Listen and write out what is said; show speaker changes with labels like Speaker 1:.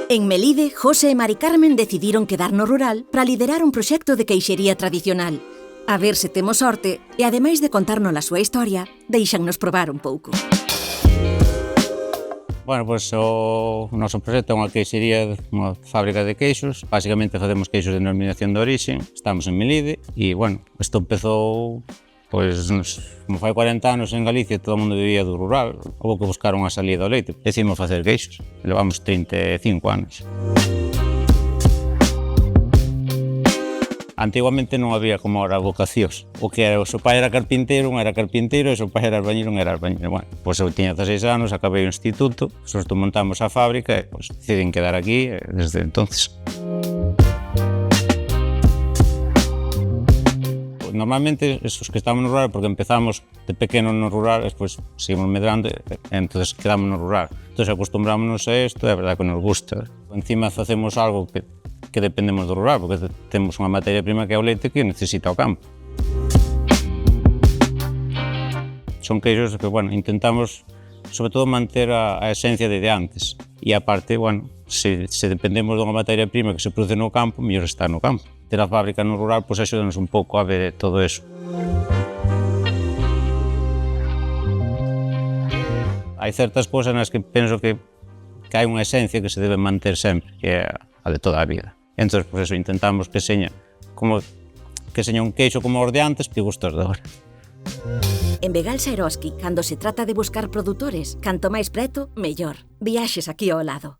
Speaker 1: En Melide, José e Mari Carmen decidiron quedar no rural para liderar un proxecto de queixería tradicional. A ver se temos sorte e, ademais de contarnos a súa historia, deixannos probar un pouco.
Speaker 2: Bueno, pois o noso proxecto é unha queixería, unha fábrica de queixos. Básicamente facemos queixos de denominación de orixe. Estamos en Melide e, bueno, isto empezou, pois, como fai 40 anos en Galicia, todo o mundo vivía do rural. Houve que buscar unha salida ao leite. Decidimos facer queixos. Levamos 35 anos. Antiguamente non había como ahora vocacións. O que era, o seu pai era carpinteiro, un era carpinteiro, e o seu pai era albañil, un era albañil. Bueno, pois eu tiña 16 anos, acabei o instituto, nosotros montamos a fábrica e pois, deciden quedar aquí desde entonces. Normalmente, esos que estamos no rural, porque empezamos de pequeno no rural, despois seguimos medrando, entonces quedamos no rural. Entonces acostumbrámonos a isto, é verdade que nos gusta. Encima facemos algo que dependemos do rural, porque temos unha materia prima que é o leite que necesita o campo. Son queixos que, bueno, intentamos sobre todo manter a esencia de antes e aparte, bueno, se dependemos dunha materia prima que se produce no campo, mellor está no campo. Ter a fábrica no rural, pois axudanos un pouco a ver todo eso. Hai certas cousas nas que penso que hai unha esencia que se debe manter sempre, que é a de toda a vida. Entón, pois eso, intentamos que seña un queixo como os de antes, que gustos de agora.
Speaker 1: En Begalsa Eroski, cando se trata de buscar produtores, canto máis preto, mellor. Viaxes aquí ao lado.